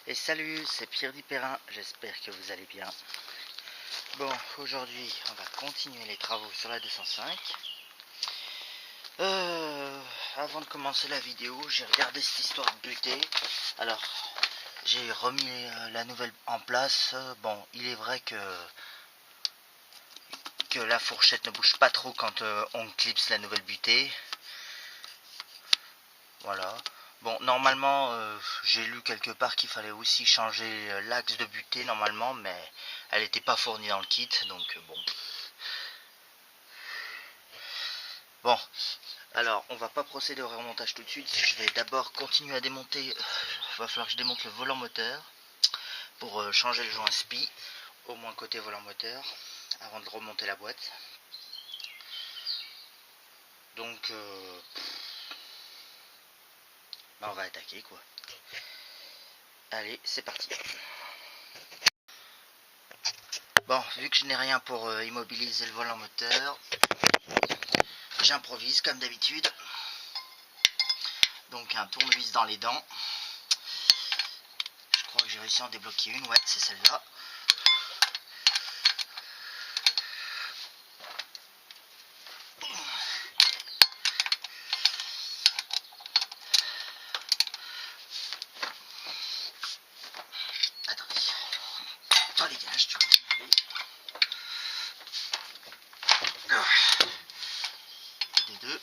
Et salut, c'est Pierre Dipérin, j'espère que vous allez bien. Bon, aujourd'hui, on va continuer les travaux sur la 205. Avant de commencer la vidéo, j'ai regardé cette histoire de butée. Alors, j'ai remis la nouvelle en place. Bon, il est vrai que la fourchette ne bouge pas trop quand on clipse la nouvelle butée. Voilà. Bon, normalement, j'ai lu quelque part qu'il fallait aussi changer l'axe de butée normalement, mais elle n'était pas fournie dans le kit, donc bon. Bon, alors on va pas procéder au remontage tout de suite. Je vais d'abord continuer à démonter. Il va falloir que je démonte le volant moteur pour changer le joint SPI, au moins côté volant moteur, avant de remonter la boîte. Donc, on va attaquer quoi. Allez, c'est parti. Bon, vu que je n'ai rien pour immobiliser le volant moteur, j'improvise comme d'habitude. Donc un tournevis dans les dents. Je crois que j'ai réussi à en débloquer une, ouais, c'est celle-là. Attendez. T'en dégage, tu vois. Des deux.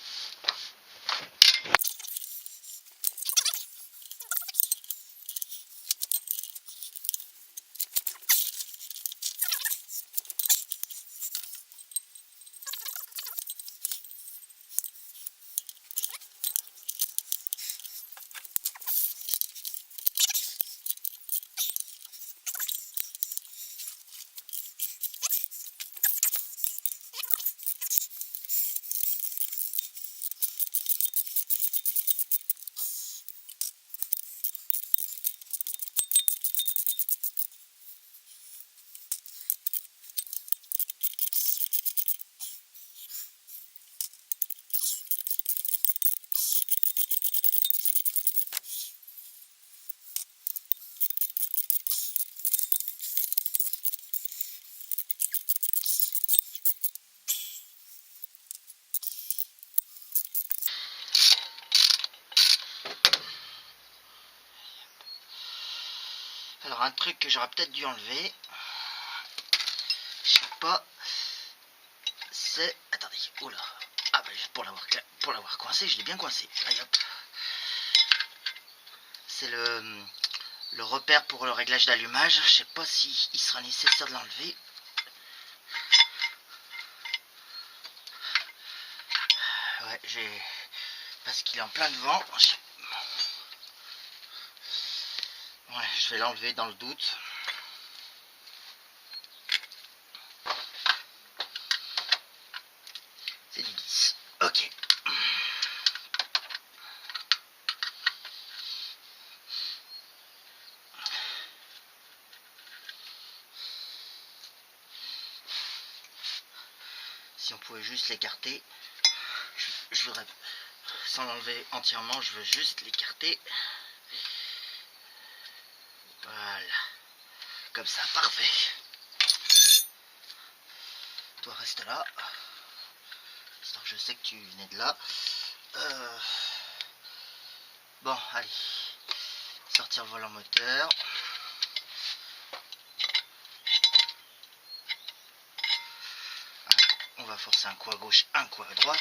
Alors un truc que j'aurais peut-être dû enlever, je sais pas, c'est... Attendez, oula. Ah bah pour l'avoir coincé, je l'ai bien coincé. Allez hop. C'est le repère pour le réglage d'allumage. Je sais pas si il sera nécessaire de l'enlever. Ouais, parce qu'il est en plein devant. Ouais, je vais l'enlever dans le doute. C'est du 10. Ok. Si on pouvait juste l'écarter. Je voudrais, sans l'enlever entièrement, je veux juste l'écarter. Voilà. Comme ça, parfait. Toi, reste là. Histoire que je sais que tu venais de là. Bon, allez. Sortir le volant moteur. On va forcer un coup à gauche, un coup à droite.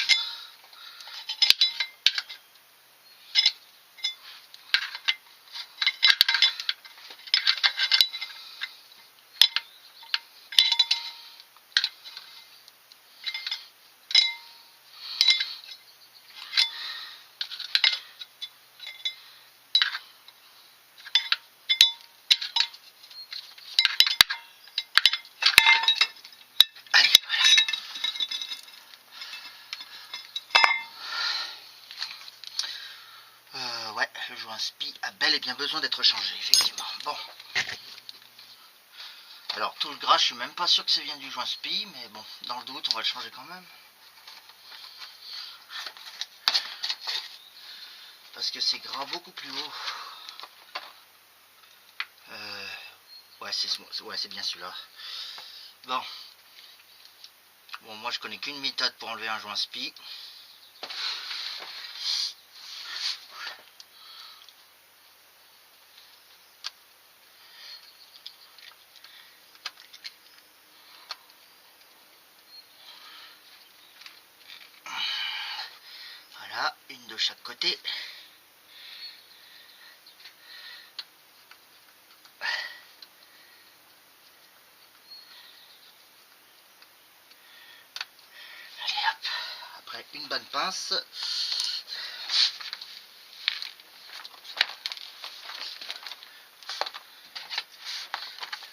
Ouais, le joint SPI a bel et bien besoin d'être changé, effectivement. Bon. Alors, tout le gras, je suis même pas sûr que ça vient du joint SPI, mais bon, dans le doute, on va le changer quand même. Parce que c'est gras beaucoup plus haut. Ouais, c'est bien celui-là. Bon, moi je connais qu'une méthode pour enlever un joint spi. Voilà, une de chaque côté. Allez hop, après une bonne pince.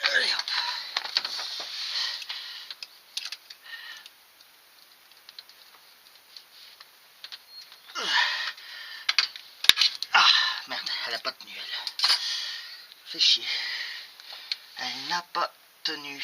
Allez hop. Ah merde, elle a pas tenu elle. Fait chier. Elle n'a pas tenu.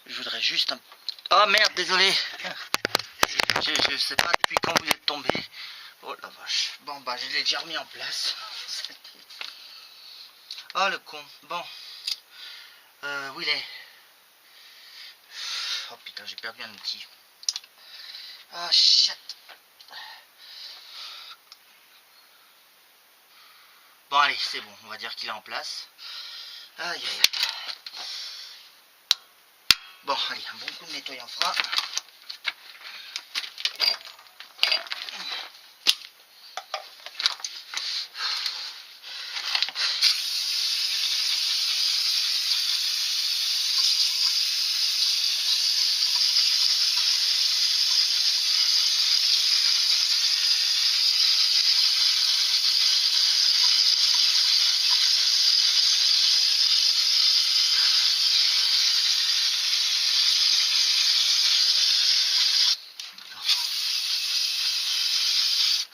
Je voudrais juste un... Oh merde, désolé. Je sais pas depuis quand vous êtes tombé. Oh la vache. Bon bah je l'ai déjà remis en place. Oh le con. Bon. Où il est? Oh putain, j'ai perdu un outil. Ah shit. Bon allez, c'est bon. On va dire qu'il est en place. Aïe aïe aïe. Bon allez, un bon coup de nettoyant froid.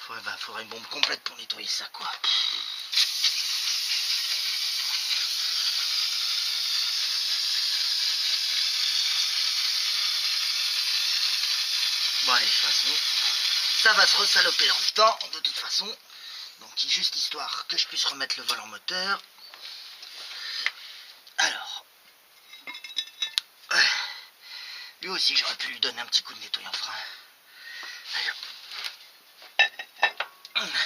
Ouais, bah faudrait une bombe complète pour nettoyer ça quoi. Bon allez, de toute façon, ça va se resaloper dans le temps, de toute façon. Donc juste histoire que je puisse remettre le volant moteur. Alors, lui aussi j'aurais pu lui donner un petit coup de nettoyant frein. Allez hop. Allez hop.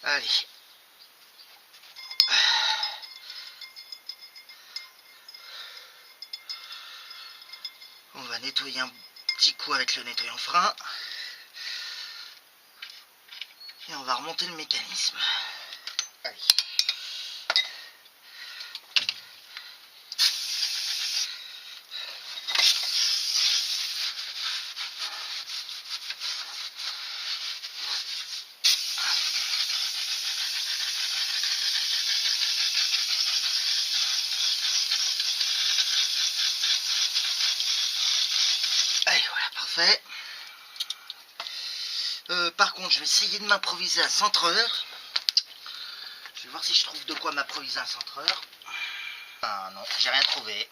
Allez. On va nettoyer un petit coup avec le nettoyant frein. Et on va remonter le mécanisme. Allez. Allez, voilà, parfait. Par contre, je vais essayer de m'improviser un centreur. Je vais voir si je trouve de quoi m'improviser un centreur. Ah non, j'ai rien trouvé.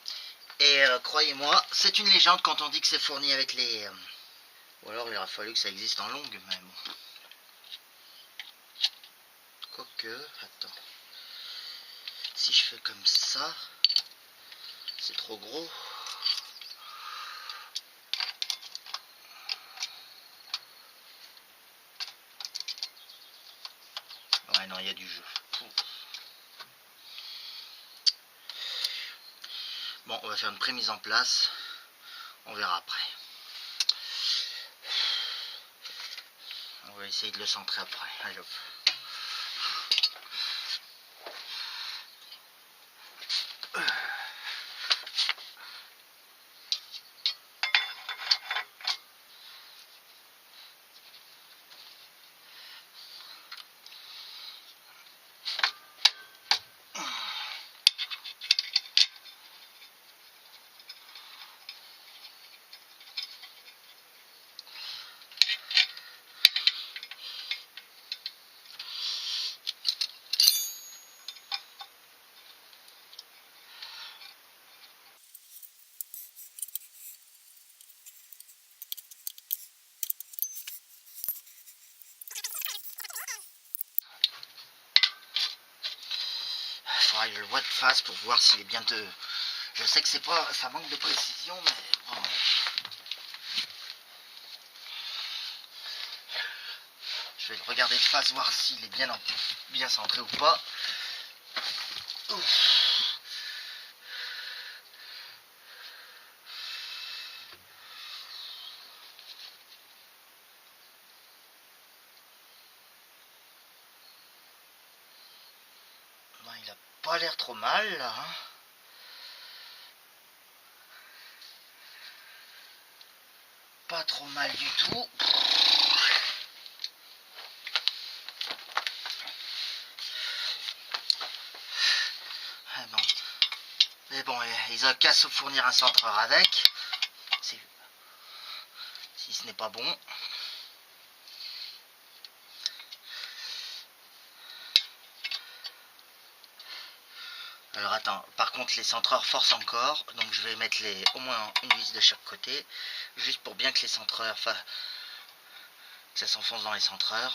Et croyez-moi, c'est une légende quand on dit que c'est fourni avec les... Ou alors il aurait fallu que ça existe en longue, mais bon. Quoique, attends. Si je fais comme ça, c'est trop gros. Ouais, non, il y a du jeu. Bon, on va faire une prémise en place. On verra après. On va essayer de le centrer après. Allez hop. Faudra que je le vois de face pour voir s'il est bien de... Je sais que c'est pas... ça manque de précision, mais bon. Je vais le regarder de face, voir s'il est bien centré ou pas. Ouf. Ben, il a pas l'air trop mal là. Hein. Pas trop mal du tout. Mais bon, ils ont qu'à se fournir un centreur avec. Si ce n'est pas bon. Alors attends, par contre les centreurs forcent encore, donc je vais mettre au moins une vis de chaque côté, juste pour bien que les centreurs, que ça s'enfonce dans les centreurs.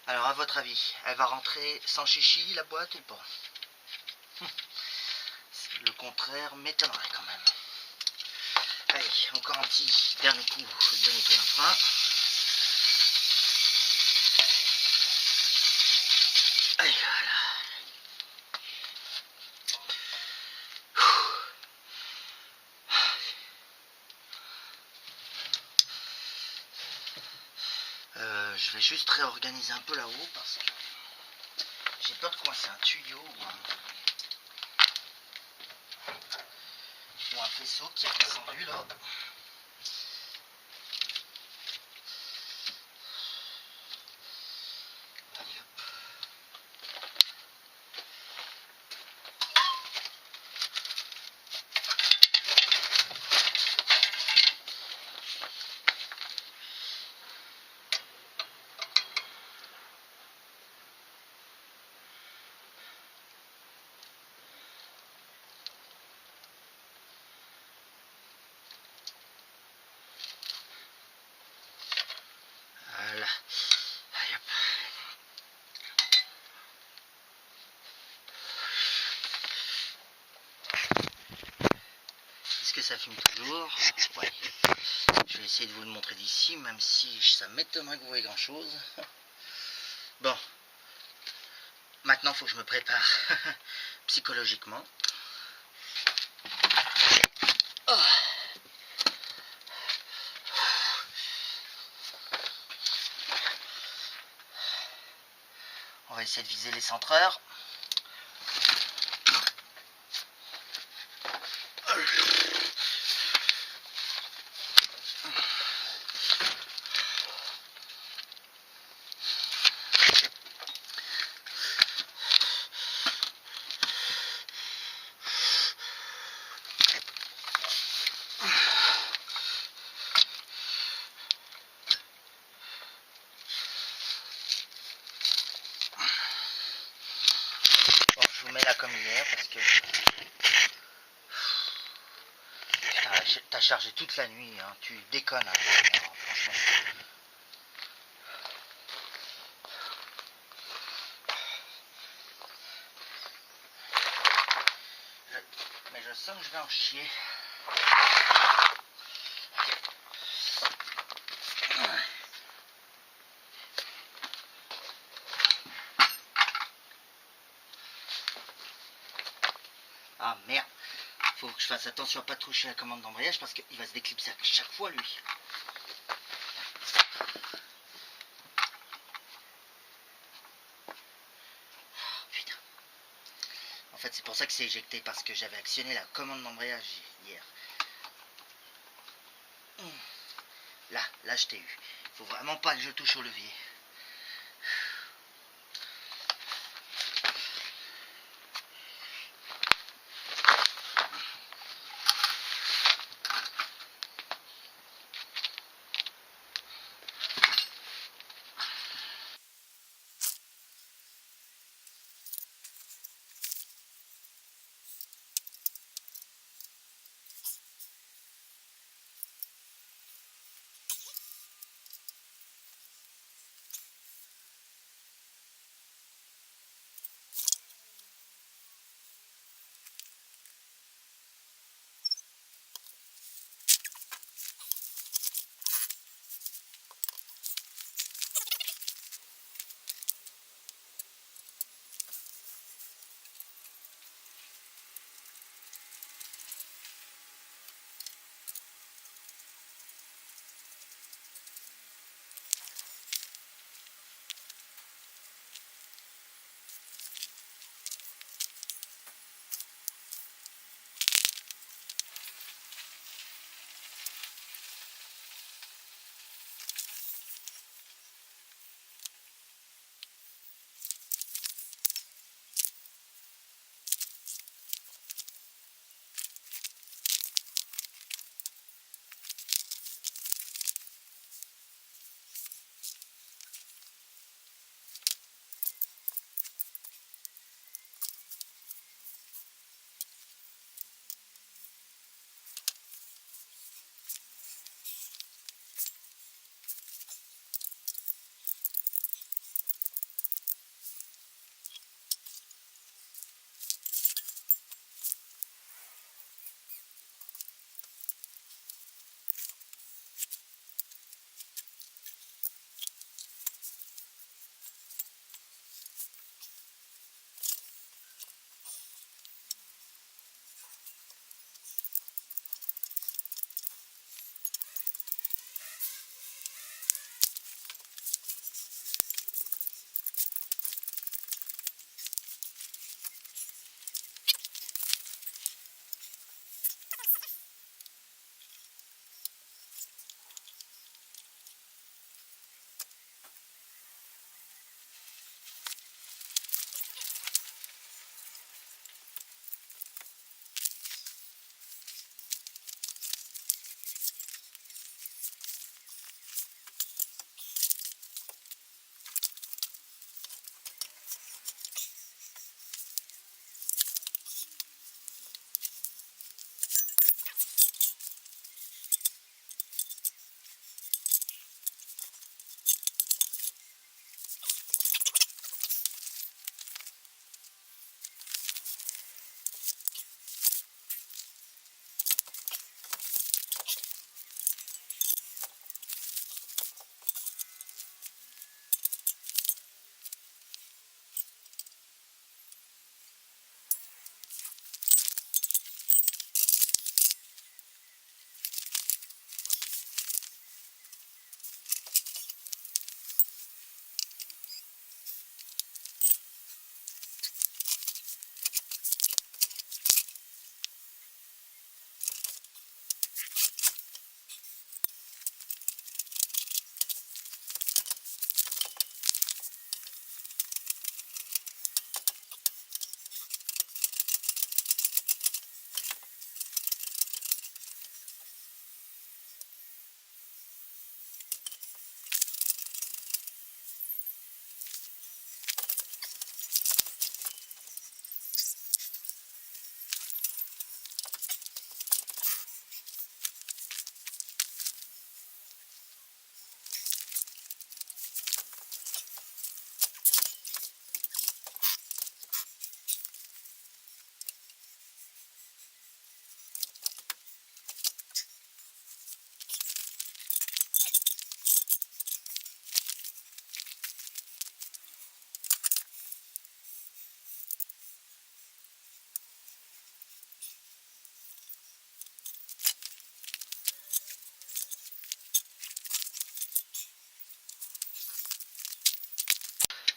Alors à votre avis, elle va rentrer sans chichi la boîte ou pas? Le contraire m'étonnerait quand même. Allez, encore un petit dernier coup de nettoyer un frein. Allez, voilà. Je vais juste réorganiser un peu là-haut parce que j'ai peur de coincer un tuyau ou un faisceau qui est descendu là. Allez, hop. Voilà. Allez, hop. Est-ce que ça fume toujours? Ouais. Je vais essayer de vous le montrer d'ici, même si ça m'étonnerait que vous voyez grand chose. Bon. Maintenant, il faut que je me prépare psychologiquement. Oh. On va essayer de viser les centreurs. Bon, je vous mets là comme hier parce que t'as chargé toute la nuit, hein. Tu déconnes, hein, vraiment, franchement. Mais je sens que je vais en chier. Ah merde, faut que je fasse attention à pas toucher la commande d'embrayage parce qu'il va se déclipser à chaque fois lui. Oh, putain. En fait c'est pour ça que c'est éjecté, parce que j'avais actionné la commande d'embrayage hier. Là je t'ai eu. Faut vraiment pas que je touche au levier.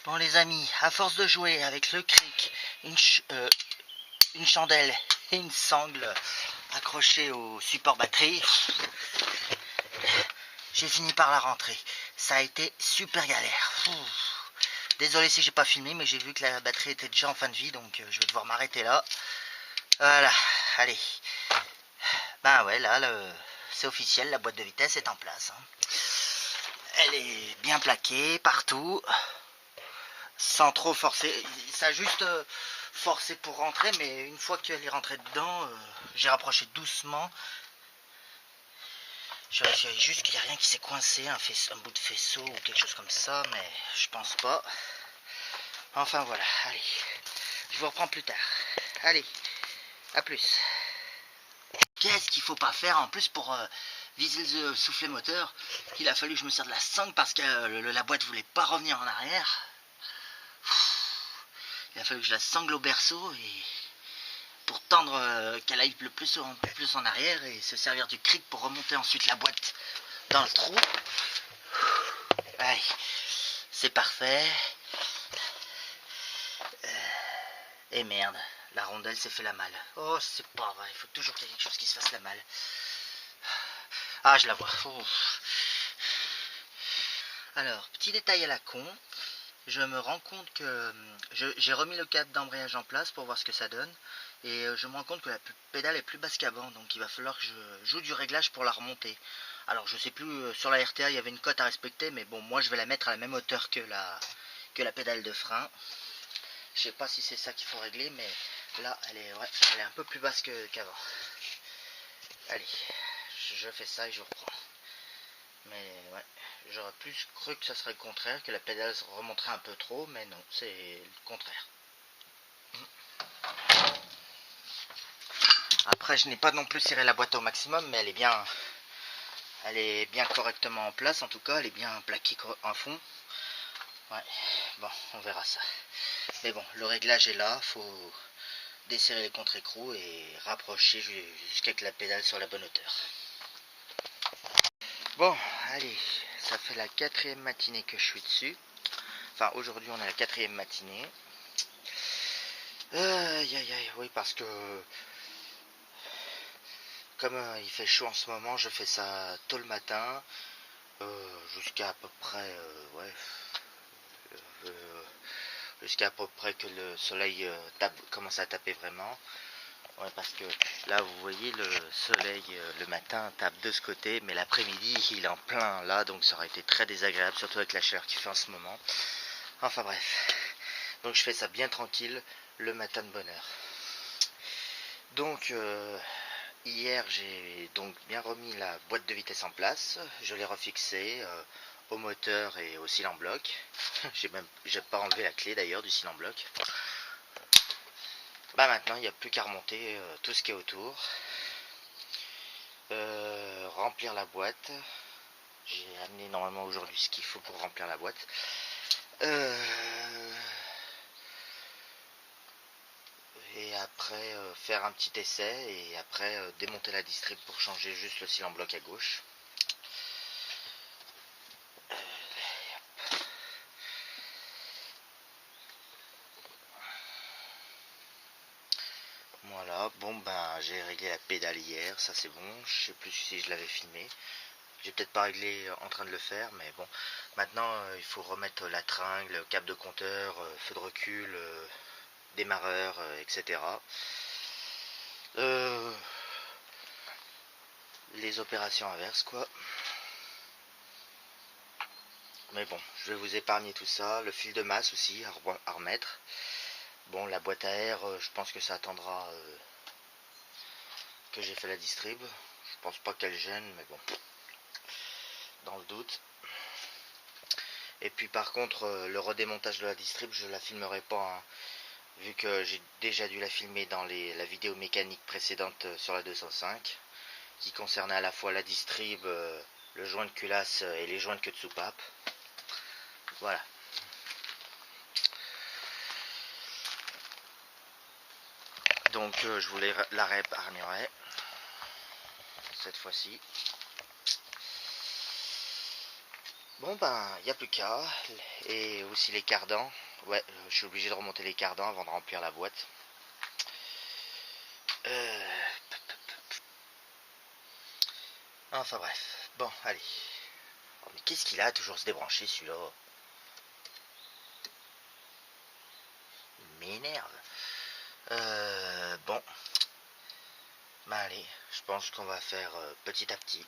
Bon les amis, à force de jouer avec le cric, une chandelle et une sangle accrochée au support batterie, j'ai fini par la rentrer. Ça a été super galère. Désolé si j'ai pas filmé, mais j'ai vu que la batterie était déjà en fin de vie, donc je vais devoir m'arrêter là. Voilà, allez. Ben ouais, là, c'est officiel, la boîte de vitesse est en place. Elle est bien plaquée partout, sans trop forcer. Ça a juste forcé pour rentrer, mais une fois qu'elle est rentrée dedans, j'ai rapproché doucement. Je vérifie juste qu'il n'y a rien qui s'est coincé, un bout de faisceau ou quelque chose comme ça, mais je pense pas. Enfin voilà, allez, je vous reprends plus tard. Allez, à plus. Qu'est-ce qu'il faut pas faire en plus pour viser le soufflet moteur? Il a fallu que je me serve de la sangle parce que la boîte voulait pas revenir en arrière. Il a fallu que je la sangle au berceau et pour tendre qu'elle aille le plus en arrière et se servir du cric pour remonter ensuite la boîte dans le trou. Allez, c'est parfait. Et merde, la rondelle s'est fait la malle. Oh, c'est pas vrai, il faut toujours qu'il y ait quelque chose qui se fasse la malle. Ah, je la vois. Alors, petit détail à la con, je me rends compte que j'ai remis le cadre d'embrayage en place pour voir ce que ça donne. Et je me rends compte que la pédale est plus basse qu'avant, donc il va falloir que je joue du réglage pour la remonter. Alors je sais plus, sur la RTA il y avait une cote à respecter, mais bon, moi je vais la mettre à la même hauteur que la pédale de frein. Je sais pas si c'est ça qu'il faut régler, mais là elle est un peu plus basse qu'avant. Allez, je fais ça et je reprends. Mais ouais, j'aurais plus cru que ça serait le contraire, que la pédale remonterait un peu trop, mais non, c'est le contraire. Après, je n'ai pas non plus serré la boîte au maximum, mais elle est bien correctement en place. En tout cas, elle est bien plaquée en fond. Ouais, bon, on verra ça. Mais bon, le réglage est là. Faut desserrer les contre-écrous et rapprocher jusqu'à que la pédale soit à la bonne hauteur. Bon, allez, ça fait la 4e matinée que je suis dessus. Enfin, aujourd'hui, on est la 4e matinée. Oui, parce que comme il fait chaud en ce moment, je fais ça tôt le matin, jusqu'à peu près, jusqu'à peu près que le soleil commence à taper vraiment. Ouais, parce que là, vous voyez, le soleil le matin tape de ce côté, mais l'après-midi, il est en plein là, donc ça aurait été très désagréable, surtout avec la chaleur qu'il fait en ce moment. Enfin bref, donc je fais ça bien tranquille, le matin de bonne heure. Donc, hier, j'ai donc bien remis la boîte de vitesse en place. Je l'ai refixée au moteur et au cylindre bloc. J'ai pas enlevé la clé d'ailleurs du cylindre bloc. Bah maintenant, il n'y a plus qu'à remonter tout ce qui est autour. Remplir la boîte. J'ai amené normalement aujourd'hui ce qu'il faut pour remplir la boîte. Et après faire un petit essai et après démonter la distrib pour changer juste le cylindre bloc à gauche. Voilà, bon ben j'ai réglé la pédale hier, ça c'est bon, je sais plus si je l'avais filmé. J'ai peut-être pas réglé en train de le faire, mais bon. Maintenant il faut remettre la tringle, câble de compteur, feu de recul, démarreur, etc. Les opérations inverses quoi. Mais bon, je vais vous épargner tout ça. Le fil de masse aussi à remettre. Bon, la boîte à air, je pense que ça attendra que j'ai fait la distrib. Je pense pas qu'elle gêne, mais bon, dans le doute. Et puis par contre, le redémontage de la distrib, je la filmerai pas, hein, vu que j'ai déjà dû la filmer dans la vidéo mécanique précédente sur la 205, qui concernait à la fois la distrib, le joint de culasse et les joints de queue de soupape. Voilà. Donc je vous la réépargnerai cette fois-ci. Bon ben, il n'y a plus qu'à. Et aussi les cardans. Ouais, je suis obligé de remonter les cardans avant de remplir la boîte. Enfin bref. Bon, allez. Oh, mais qu'est-ce qu'il a à toujours se débrancher celui-là? Il m'énerve. Bon. Ben allez, je pense qu'on va faire petit à petit.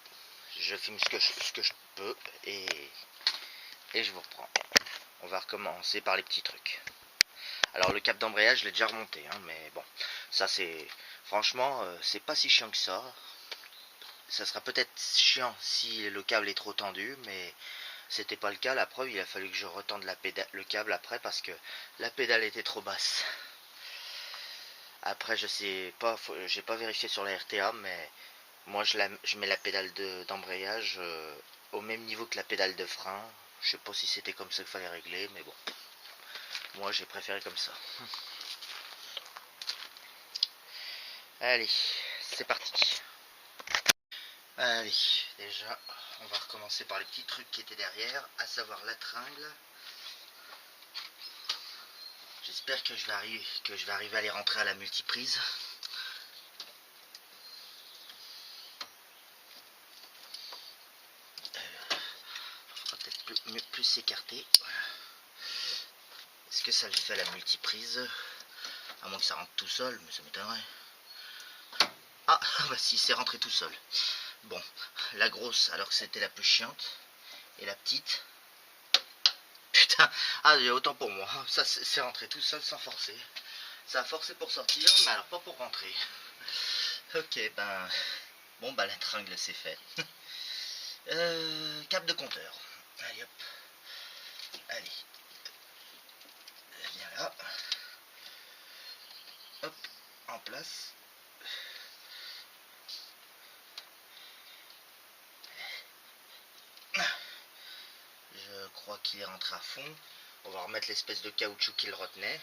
Je filme ce que je peux et je vous reprends. On va recommencer par les petits trucs. Alors le cap d'embrayage, je l'ai déjà remonté, hein, mais bon, ça c'est... Franchement, c'est pas si chiant que ça. Ça sera peut-être chiant si le câble est trop tendu, mais c'était pas le cas. La preuve, il a fallu que je retende le câble après parce que la pédale était trop basse. Après, je sais pas, j'ai pas vérifié sur la RTA, mais moi je mets la pédale d'embrayage au même niveau que la pédale de frein. Je sais pas si c'était comme ça qu'il fallait régler, mais bon. Moi j'ai préféré comme ça. Allez, c'est parti. Allez, déjà, on va recommencer par les petits trucs qui étaient derrière, à savoir la tringle. J'espère que je vais arriver à les rentrer à la multiprise. Faudra peut-être plus s'écarter. Voilà. Est-ce que ça le fait à la multiprise? À moins que ça rentre tout seul, mais ça m'étonnerait. Ah, bah si, c'est rentré tout seul. Bon, la grosse, alors que c'était la plus chiante. Et la petite. Putain, ah, autant pour moi. Ça, c'est rentré tout seul sans forcer. Ça a forcé pour sortir, mais alors pas pour rentrer. Ok, ben... Bon, bah la tringle, c'est fait. Cap de compteur. Allez, hop. Allez. Viens là. Hop, en place. Je crois qu'il est rentré à fond. On va remettre l'espèce de caoutchouc qui le retenait.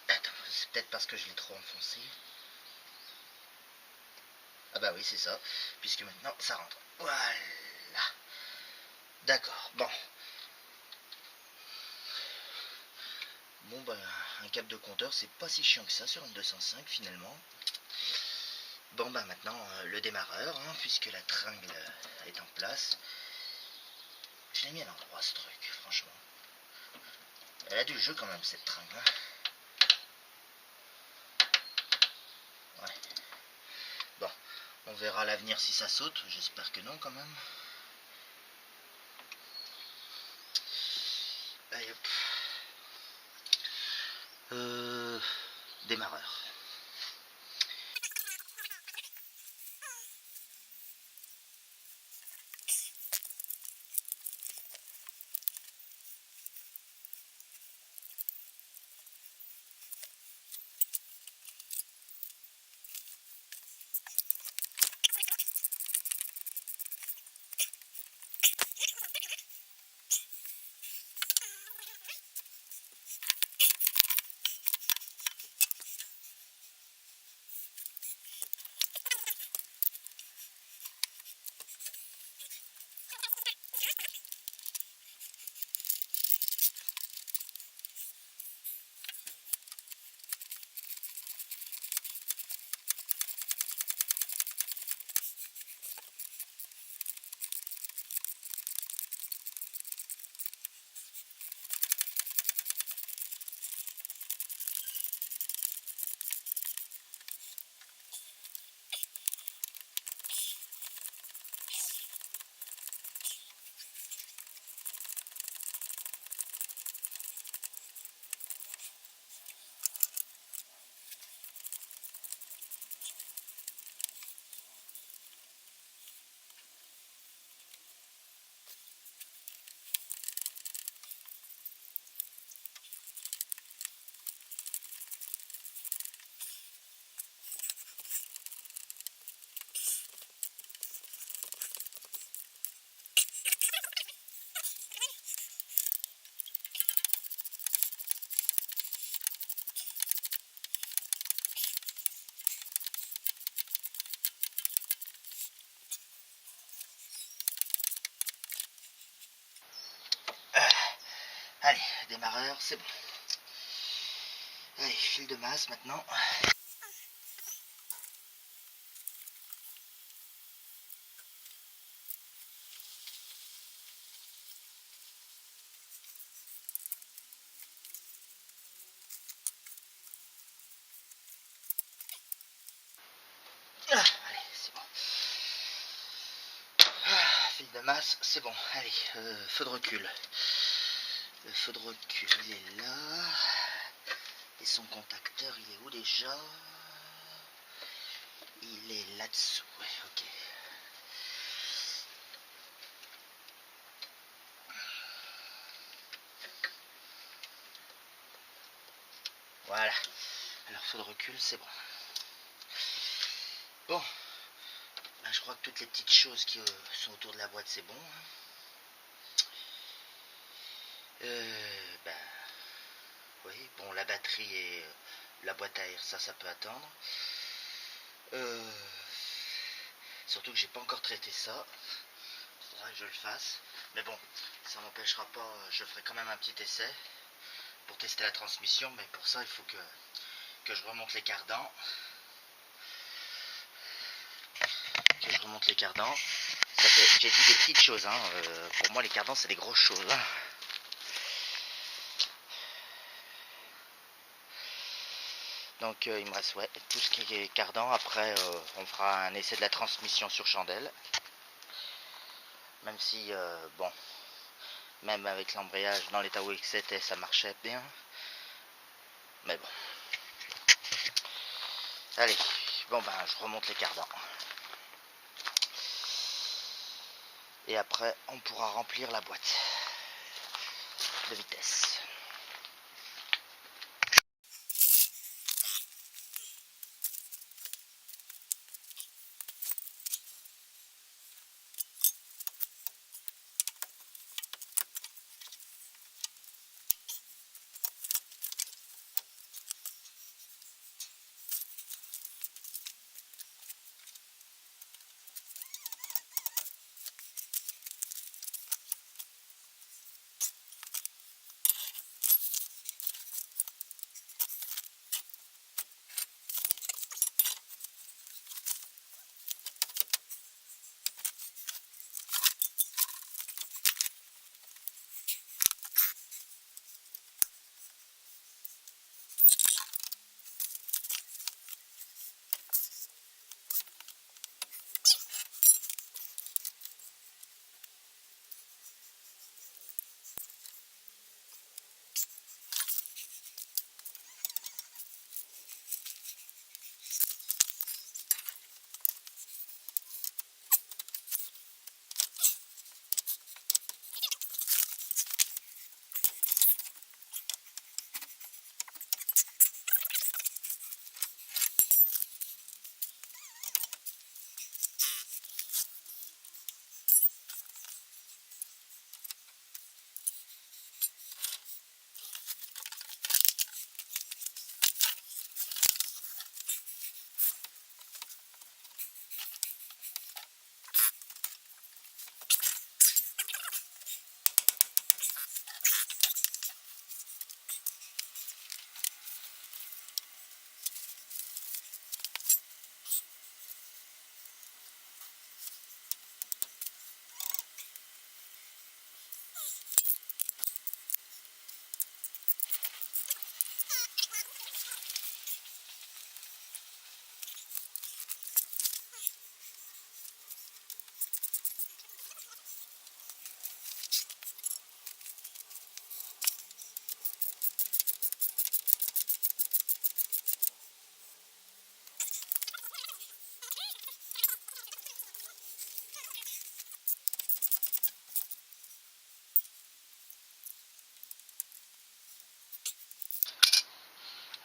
Attends, c'est peut-être parce que je l'ai trop enfoncé. Ah bah oui, c'est ça. Puisque maintenant, ça rentre. Voilà. D'accord, bon. Bon bah, un cap de compteur, c'est pas si chiant que ça sur une 205 finalement. Bon bah maintenant, le démarreur, hein, puisque la tringle est en place. Je l'ai mis à l'endroit ce truc, franchement. Elle a du jeu quand même cette tringle. Hein. Ouais. Bon, on verra à l'avenir si ça saute. J'espère que non quand même. Allez hop. Démarreur. horaire, c'est bon. Allez, fil de masse maintenant. Allez, c'est bon. Fil de masse, c'est bon. Allez, feu de recul. Le feu de recul, il est là. Et son contacteur, il est où déjà? Il est là-dessous. Ouais, ok. Voilà. Alors, feu de recul, c'est bon. Bon. Ben, je crois que toutes les petites choses qui sont autour de la boîte, c'est bon. Ben, oui, bon, la batterie et la boîte à air, ça peut attendre. Surtout que j'ai pas encore traité ça. Il faudra que je le fasse. Mais bon, ça m'empêchera pas, je ferai quand même un petit essai pour tester la transmission. Mais pour ça, il faut que je remonte les cardans. J'ai dit des petites choses, hein. Pour moi, les cardans, c'est des grosses choses. Hein. Donc il me reste tout ce qui est cardan. Après on fera un essai de la transmission sur chandelle. Même si bon, même avec l'embrayage dans l'état où il était, ça marchait bien. Mais bon. Allez, bon ben je remonte les cardans. Et après on pourra remplir la boîte de vitesse.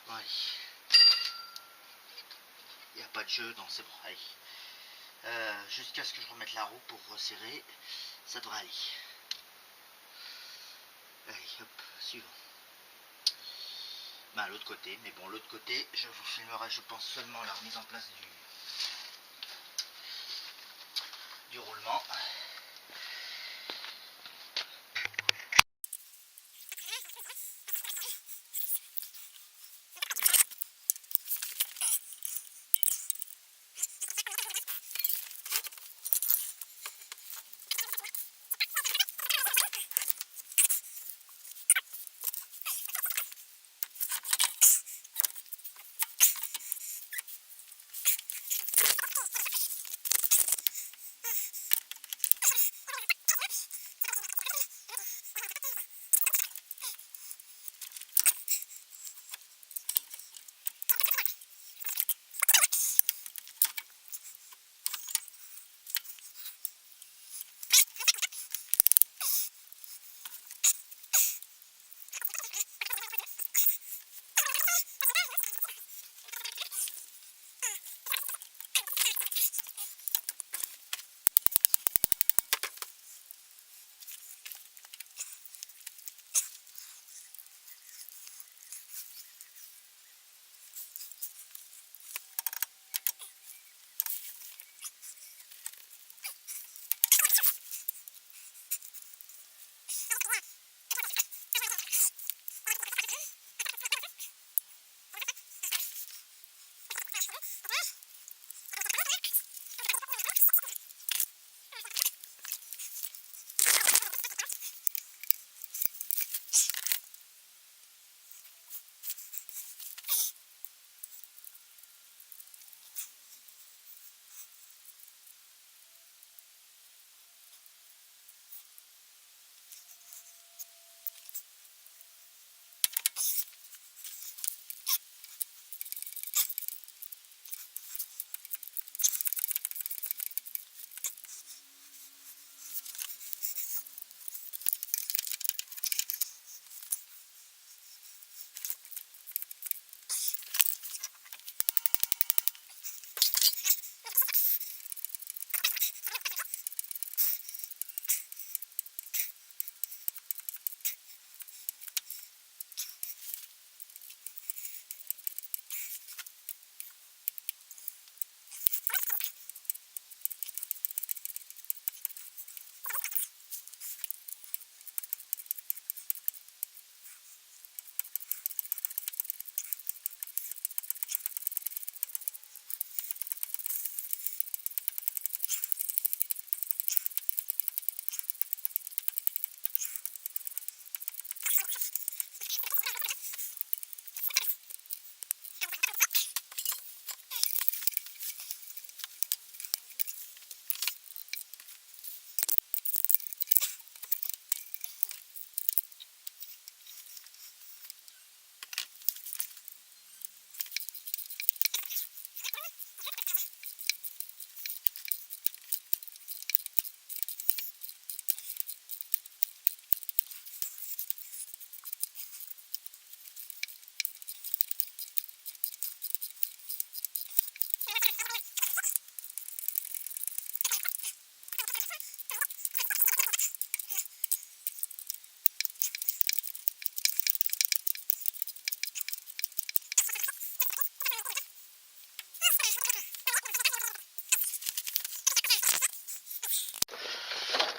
Ouais. Il n'y a pas de jeu, non c'est bon, allez. Jusqu'à ce que je remette la roue pour resserrer, ça devrait aller. Allez, hop, suivant. Ben, l'autre côté, mais bon, l'autre côté, je vous filmerai, je pense, seulement la remise en place du roulement.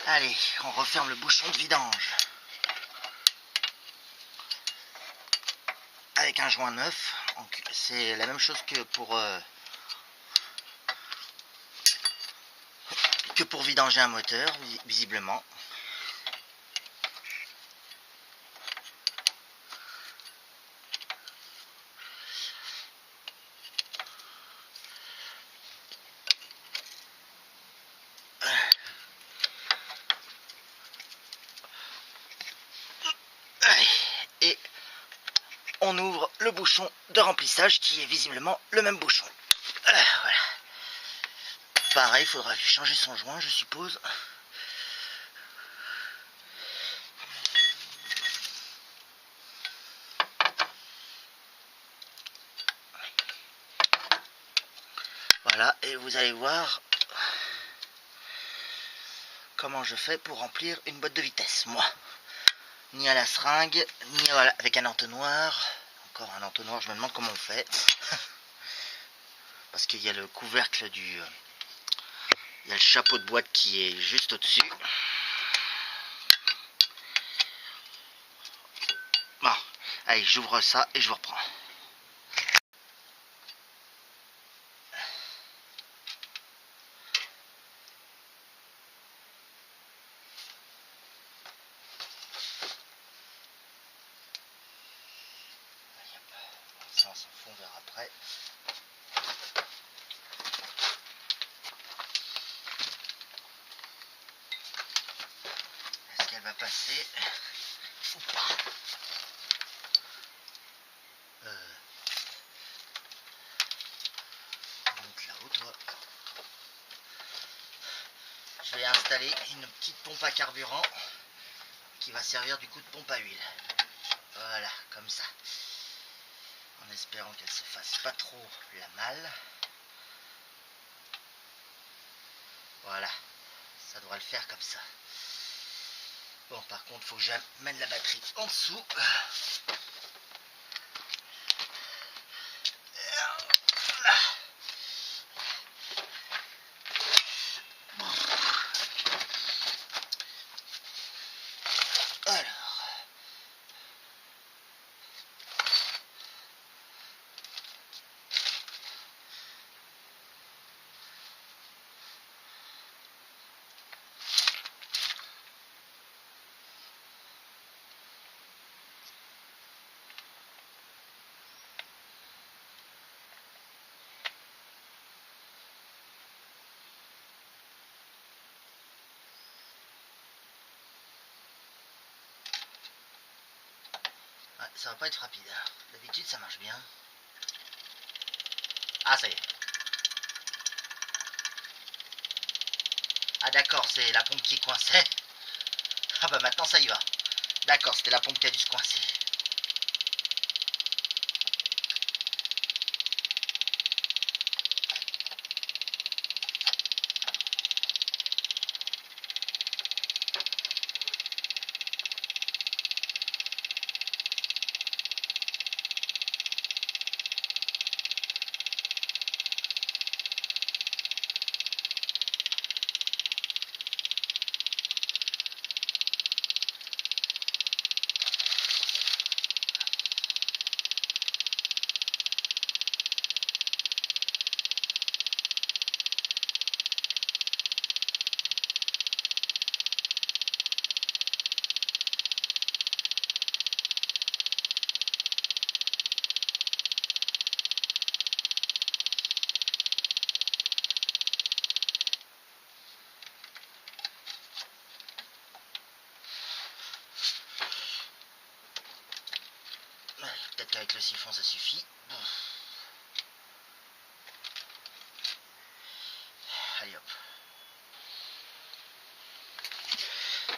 Allez, on referme le bouchon de vidange. Avec un joint neuf, c'est la même chose que pour vidanger un moteur, visiblement. Et on ouvre le bouchon de remplissage qui est visiblement le même bouchon. Voilà. Pareil, il faudra lui changer son joint, je suppose. Voilà, et vous allez voir comment je fais pour remplir une boîte de vitesse, moi. Ni à la seringue, ni avec un entonnoir. Encore un entonnoir, je me demande comment on fait. Parce qu'il y a le couvercle il y a le chapeau de boîte qui est juste au-dessus. Bon, allez, j'ouvre ça et je vous reprends. Ça, on s'en fout, on verra après. Est-ce qu'elle va passer ou pas? Monte là-haut, toi. Je vais installer une petite pompe à carburant qui va servir du coup de pompe à huile. Voilà, comme ça. En espérant qu'elle se fasse pas trop la malle. Voilà, ça devrait le faire comme ça. Bon, par contre, il faut que j'amène la batterie en dessous. Alors. Ouais, ça va pas être rapide. D'habitude, ça marche bien. Ah, ça y est. Ah d'accord, c'est la pompe qui coinçait. Ah bah maintenant ça y va. D'accord, c'était la pompe qui a dû se coincer. Peut-être qu'avec le siphon ça suffit. Allez hop.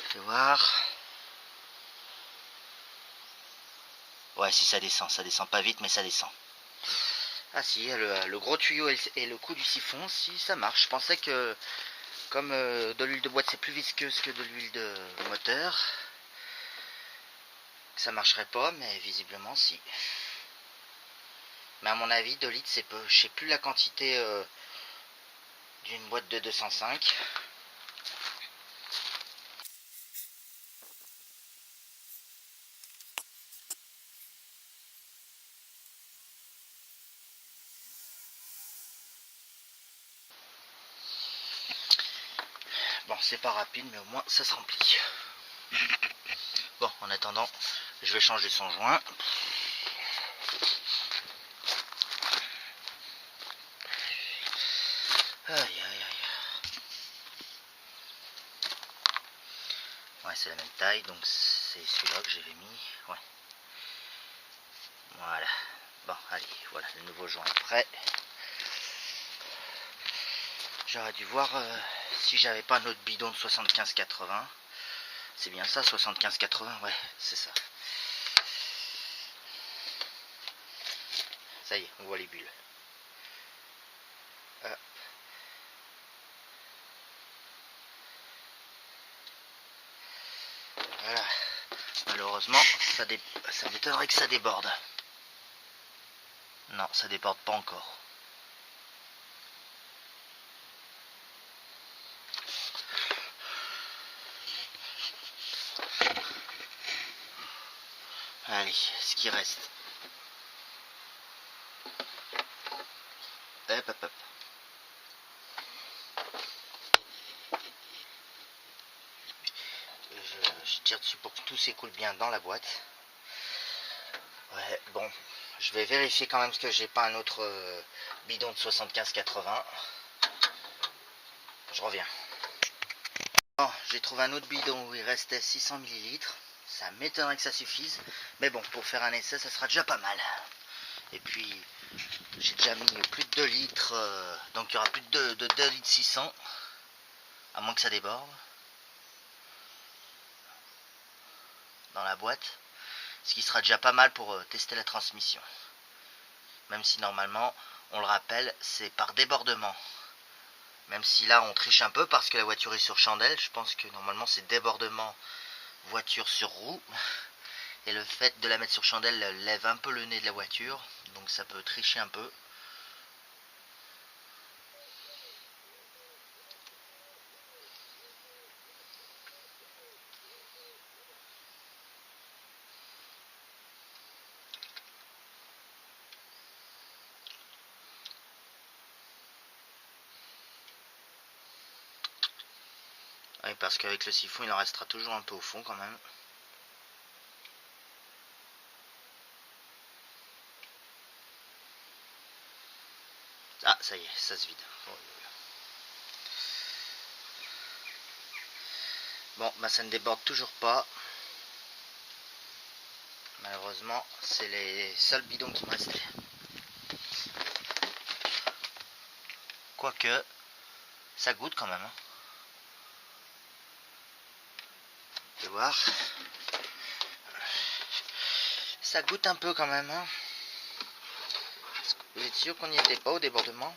Je vais voir. Ouais, si ça descend pas vite mais ça descend. Ah si, le gros tuyau et le coup du siphon, si ça marche. Je pensais que comme de l'huile de boîte c'est plus visqueuse que de l'huile de moteur, que ça marcherait pas, mais visiblement si. Mais à mon avis 2 litres c'est peu. Je sais plus la quantité d'une boîte de 205. Bon, c'est pas rapide, mais au moins ça se remplit. Bon, en attendant, je vais changer son joint. Aïe, aïe, aïe. Ouais, c'est la même taille, donc c'est celui-là que j'avais mis. Ouais. Voilà. Bon, allez, voilà, le nouveau joint est prêt. J'aurais dû voir si j'avais pas un autre bidon de 75-80. C'est bien ça, 75-80, ouais, c'est ça. Ça y est, on voit les bulles. Voilà. Malheureusement, ça m'étonnerait que ça déborde. Non, ça déborde pas encore. Allez, ce qui reste. Hop, hop, hop. Je tire dessus pour que tout s'écoule bien dans la boîte. Ouais, bon, je vais vérifier quand même que j'ai pas un autre bidon de 75-80. Je reviens. Bon, j'ai trouvé un autre bidon où il restait 600 ml. Ça m'étonnerait que ça suffise. Mais bon, pour faire un essai, ça sera déjà pas mal. Et puis, j'ai déjà mis plus de 2 litres. Donc il y aura plus de 2 litres 600. À moins que ça déborde. Dans la boîte. Ce qui sera déjà pas mal pour tester la transmission. Même si normalement, on le rappelle, c'est par débordement. Même si là on triche un peu parce que la voiture est sur chandelle. Je pense que normalement c'est débordement voiture sur roue. Et le fait de la mettre sur chandelle lève un peu le nez de la voiture. Donc ça peut tricher un peu. Oui, parce qu'avec le siphon il en restera toujours un peu au fond quand même. Ah, ça y est, ça se vide. Bon, bah ça ne déborde toujours pas. Malheureusement, c'est les seuls bidons qui me restaient. Quoique, ça goûte quand même. Hein. Vous pouvez voir. Ça goûte un peu quand même. Hein. Vous êtes sûr qu'on n'y était pas au débordement?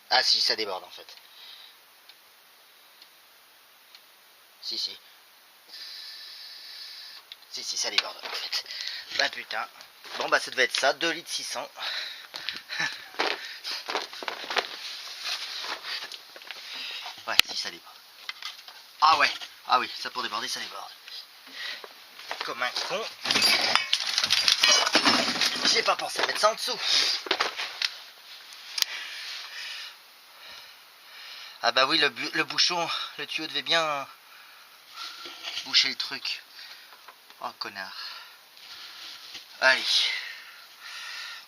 Ah si, ça déborde en fait. Si, si. Si, ça déborde en fait. Bah putain. Bon bah ça devait être ça, 2 litres 600. Ouais, si ça déborde. Ah ouais, ah oui, ça pour déborder, ça déborde. Comme un con. J'ai pas pensé à mettre ça en dessous. Ah bah oui, le bouchon, le tuyau devait bien boucher le truc. Oh connard. Allez.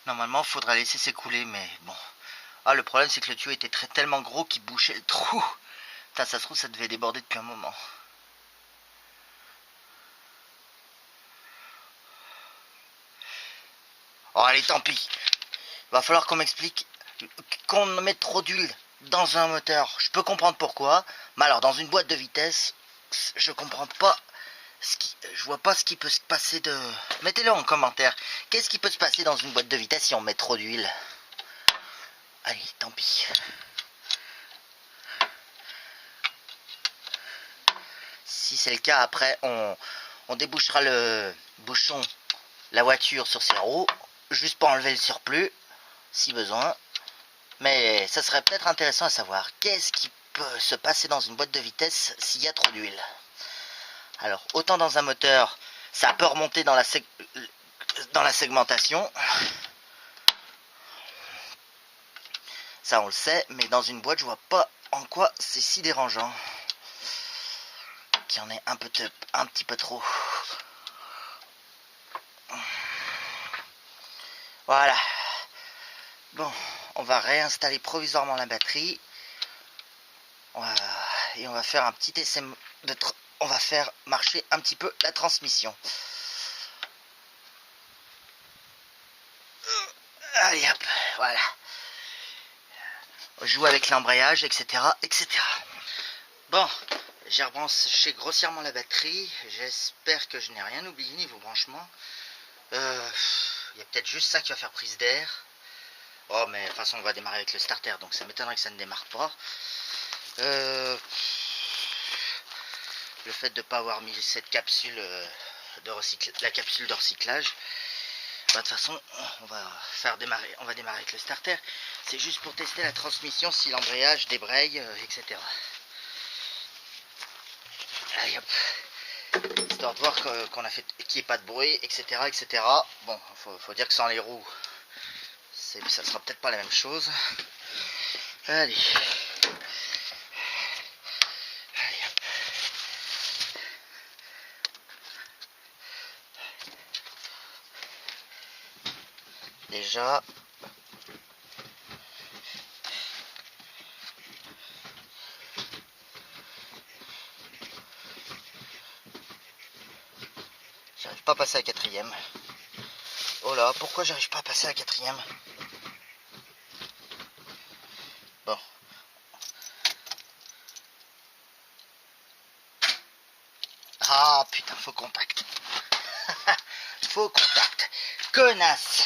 Normalement, il faudra laisser s'écouler, mais bon. Ah, le problème, c'est que le tuyau était tellement gros qu'il bouchait le trou. Putain, ça se trouve, ça devait déborder depuis un moment. Oh, allez, tant pis. Va falloir qu'on m'explique qu'on mette trop d'huile dans un moteur. Je peux comprendre pourquoi. Mais alors, dans une boîte de vitesse, je comprends pas. Je vois pas ce qui peut se passer de... Mettez-le en commentaire. Qu'est-ce qui peut se passer dans une boîte de vitesse si on met trop d'huile? Allez, tant pis. Si c'est le cas, après, on débouchera le bouchon, la voiture sur ses roues, juste pour enlever le surplus, si besoin. Mais ça serait peut-être intéressant à savoir. Qu'est-ce qui peut se passer dans une boîte de vitesse s'il y a trop d'huile? Alors, autant dans un moteur, ça peut remonter dans la segmentation. Ça on le sait, mais dans une boîte je vois pas en quoi c'est si dérangeant. Qu'il y en ait un petit peu trop. Voilà. Bon, on va réinstaller provisoirement la batterie. Et on va faire un petit essai on va faire marcher un petit peu la transmission. Allez hop, voilà. On joue avec l'embrayage, etc., etc. Bon, j'ai rebranché grossièrement la batterie. J'espère que je n'ai rien oublié niveau branchement. Il y a peut-être juste ça qui va faire prise d'air. Oh, mais de toute façon, on va démarrer avec le starter, donc ça m'étonnerait que ça ne démarre pas. Le fait de ne pas avoir mis cette capsule la capsule de recyclage. Bah, de toute façon, on va démarrer avec le starter. C'est juste pour tester la transmission, si l'embrayage débraye, etc. Allez hop. Histoire de voir qu'on a fait qu'il n'y ait pas de bruit, etc., etc. Bon, faut dire que sans les roues, ça sera peut-être pas la même chose. Allez. Allez hop. Déjà. J'arrive pas à passer à la quatrième. Oh là, pourquoi j'arrive pas à passer à la quatrième? Bon. Ah putain, faux contact. Faux contact. Connasse.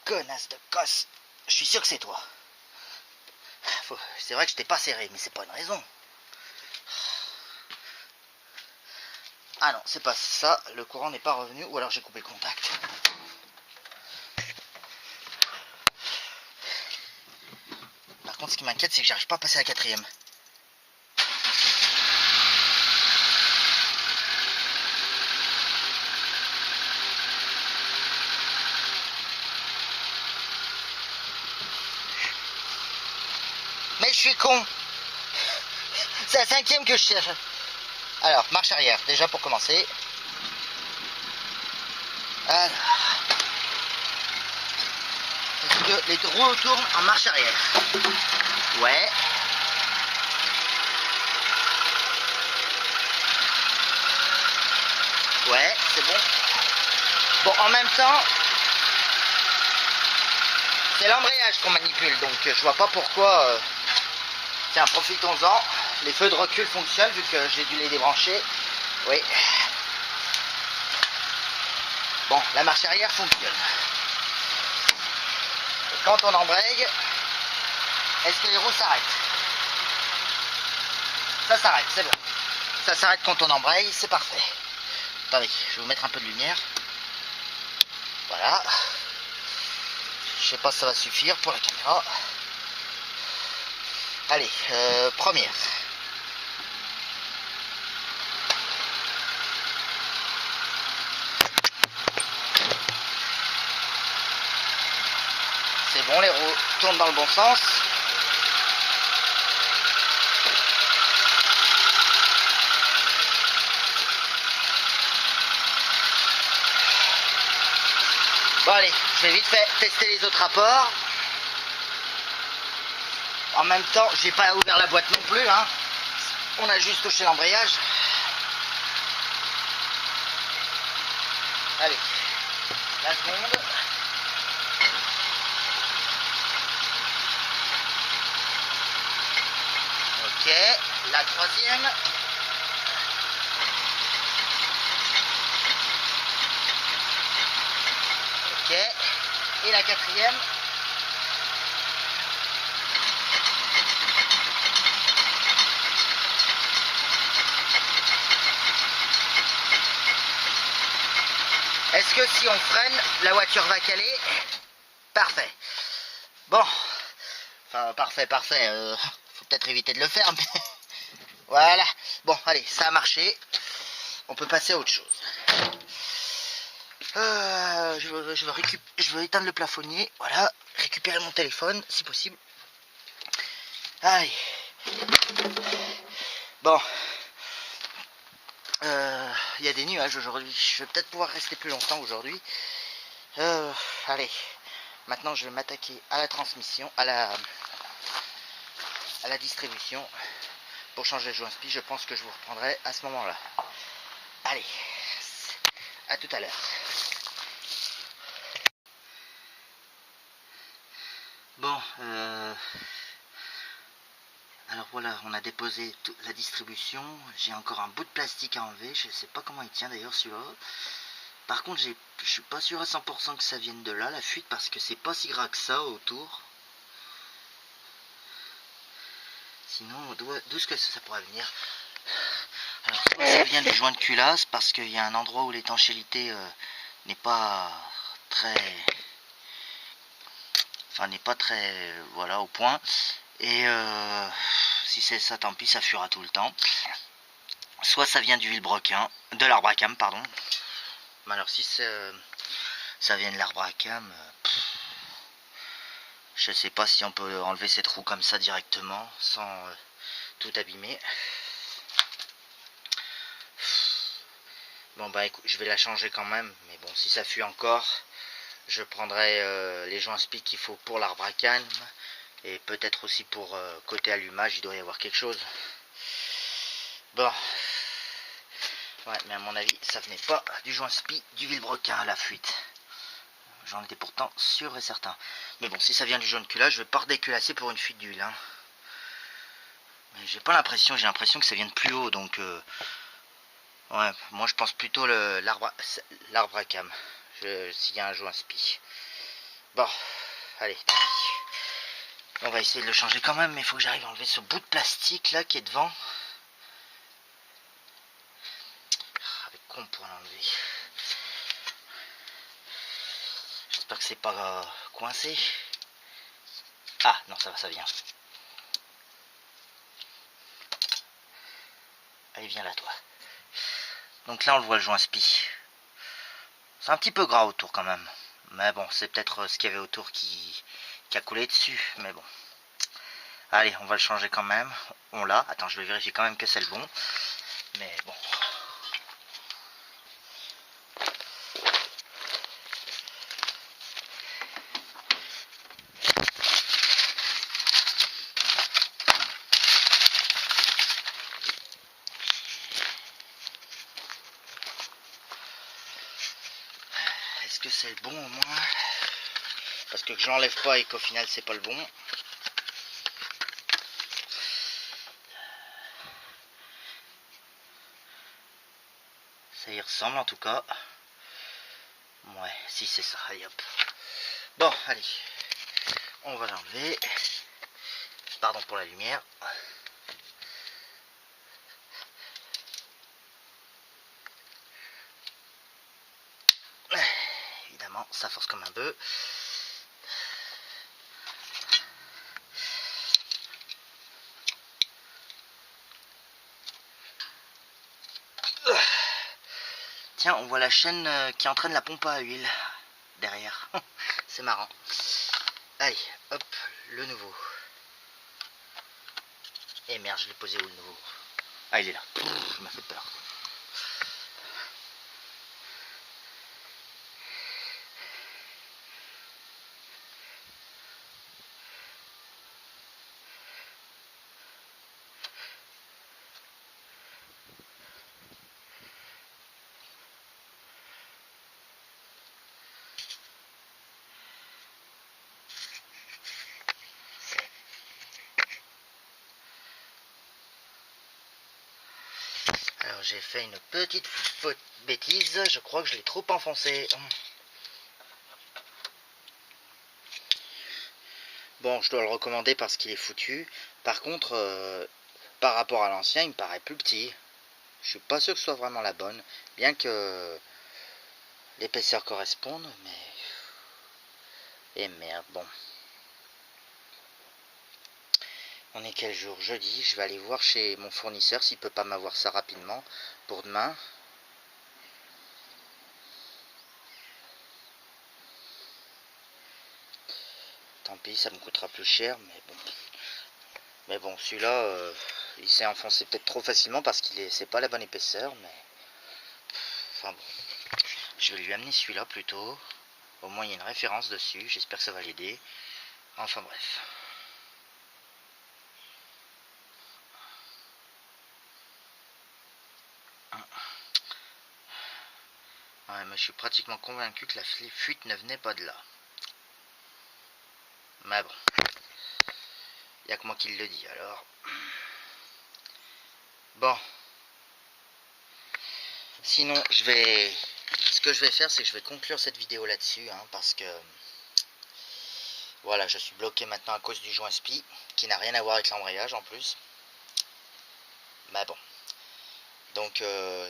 Connasse de gosse. Je suis sûr que c'est toi. C'est vrai que je t'ai pas serré, mais c'est pas une raison. Ah non, c'est pas ça, le courant n'est pas revenu, ou alors j'ai coupé le contact. Par contre, ce qui m'inquiète, c'est que j'arrive pas à passer à la quatrième. Mais je suis con. C'est la cinquième que je cherche. Alors, marche arrière, déjà pour commencer. Alors. Est-ce que les roues tournent en marche arrière? Ouais. Ouais, c'est bon. Bon, en même temps, c'est l'embrayage qu'on manipule, donc je vois pas pourquoi... Tiens, profitons-en. Les feux de recul fonctionnent vu que j'ai dû les débrancher. Oui. Bon, la marche arrière fonctionne. Et quand on embraye, est-ce que les roues s'arrêtent? Ça s'arrête, c'est bon. Ça s'arrête quand on embraye, c'est parfait. Attendez, je vais vous mettre un peu de lumière. Voilà. Je sais pas si ça va suffire pour la caméra. Allez, première. C'est bon, les roues tournent dans le bon sens. Bon allez, je vais vite fait tester les autres rapports. En même temps, j'ai pas ouvert la boîte non plus, hein. On a juste touché l'embrayage. Allez, la seconde. Ok, la troisième. Ok, et la quatrième. Est-ce que si on freine, la voiture va caler? Parfait. Bon. Enfin, parfait. Faut peut-être éviter de le faire. Mais... voilà. Bon, allez, ça a marché. On peut passer à autre chose. Je veux éteindre le plafonnier. Voilà. Récupérer récupérer mon téléphone, si possible. Allez. Bon. Il y a des nuages aujourd'hui. Je vais peut-être pouvoir rester plus longtemps aujourd'hui. Allez. Maintenant, je vais m'attaquer à la transmission, à la distribution. Pour changer le joint SPI, je pense que je vous reprendrai à ce moment-là. Allez. À tout à l'heure. Bon, alors voilà, on a déposé la distribution. J'ai encore un bout de plastique à enlever. Je ne sais pas comment il tient d'ailleurs celui-là. Par contre, je suis pas sûr à 100% que ça vienne de là, la fuite, parce que c'est pas si gras que ça autour. Sinon, d'où est-ce que ça pourrait venir? Alors, soit ça vient du joint de culasse, parce qu'il y a un endroit où l'étanchéité n'est pas très... Enfin, n'est pas très... Voilà, au point. Et si c'est ça, tant pis, ça fuira tout le temps. Soit ça vient du vilebrequin, de l'arbre à cam, pardon. Mais alors si ça vient de l'arbre à cam, je sais pas si on peut enlever cette roue comme ça directement, sans tout abîmer. Bon bah écoute, je vais la changer quand même, mais bon, si ça fuit encore, je prendrai les joints SPI qu'il faut pour l'arbre à cam, et peut-être aussi pour côté allumage, il doit y avoir quelque chose. Bon. Ouais, mais à mon avis, ça venait pas du joint SPI du vilebrequin, la fuite. J'en étais pourtant sûr et certain. Mais bon, si ça vient du joint de culasse, je vais pas redéculasser pour une fuite d'huile. Hein. Mais j'ai pas l'impression, j'ai l'impression que ça vient de plus haut, donc... ouais, moi je pense plutôt l'arbre à cam, s'il y a un joint SPI. Bon, allez, tant pis. On va essayer de le changer quand même, mais il faut que j'arrive à enlever ce bout de plastique là qui est devant. Con pour l'enlever. J'espère que c'est pas coincé. Ah non, ça va, ça vient. Allez, viens là toi. Donc là on le voit, le joint SPI. C'est un petit peu gras autour quand même. Mais bon, c'est peut-être ce qu'il y avait autour qui a coulé dessus. Mais bon. Allez, on va le changer quand même. On l'a. Attends, je vais vérifier quand même que c'est le bon. Mais bon. Est-ce que c'est le bon au moins? Parce que je l'enlève pas et qu'au final c'est pas le bon. Ça y ressemble en tout cas. Ouais, si c'est ça, allez hop. Bon, allez. On va l'enlever. Pardon pour la lumière. Évidemment, ça force comme un bœuf. Tiens, on voit la chaîne qui entraîne la pompe à huile derrière. C'est marrant. Allez, hop, le nouveau. Et merde, je l'ai posé où le nouveau? Ah, il est là. Je m'a fait peur. Alors j'ai fait une petite bêtise, je crois que je l'ai trop enfoncé. Bon, je dois le recommander parce qu'il est foutu. Par contre, par rapport à l'ancien, il me paraît plus petit. Je suis pas sûr que ce soit vraiment la bonne, bien que l'épaisseur corresponde, mais... Et merde, bon. On est quel jour? Jeudi. Je vais aller voir chez mon fournisseur s'il peut pas m'avoir ça rapidement pour demain. tant pis, ça me coûtera plus cher, mais bon, celui-là, il s'est enfoncé peut-être trop facilement parce c'est pas la bonne épaisseur, mais enfin bon, je vais lui amener celui-là plutôt. Au moins il y a une référence dessus, j'espère que ça va l'aider. Enfin bref. Ouais, mais je suis pratiquement convaincu que la fuite ne venait pas de là. Mais bon, il n'y a que moi qui le dis alors. Bon. Sinon, ce que je vais faire, c'est que je vais conclure cette vidéo là-dessus, hein, parce que voilà, je suis bloqué maintenant à cause du joint SPI, qui n'a rien à voir avec l'embrayage en plus. Mais bon. Donc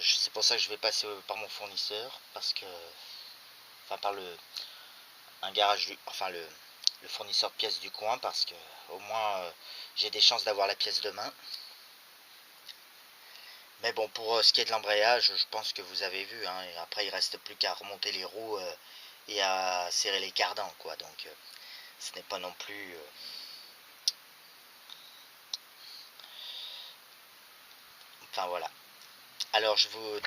c'est pour ça que je vais passer par mon fournisseur, parce que enfin par un garage enfin le fournisseur de pièces du coin, parce que au moins j'ai des chances d'avoir la pièce demain. Mais bon, pour ce qui est de l'embrayage, je pense que vous avez vu, hein, et après il reste plus qu'à remonter les roues et à serrer les cardans, quoi. Donc ce n'est pas non plus enfin voilà. Alors je vous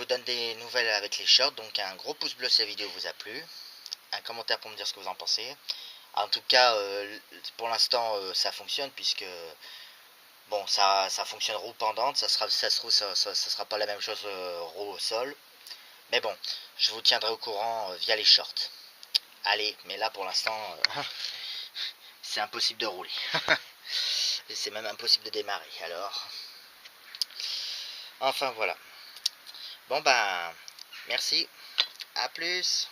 donne des nouvelles avec les shorts. Donc un gros pouce bleu si la vidéo vous a plu, un commentaire pour me dire ce que vous en pensez. En tout cas, pour l'instant, ça fonctionne, puisque bon, ça fonctionne roue pendante. Ça sera pas la même chose roue au sol. Mais bon, je vous tiendrai au courant via les shorts. Allez, mais là pour l'instant, c'est impossible de rouler. Et c'est même impossible de démarrer. Alors, enfin voilà. Bon ben, merci. À plus.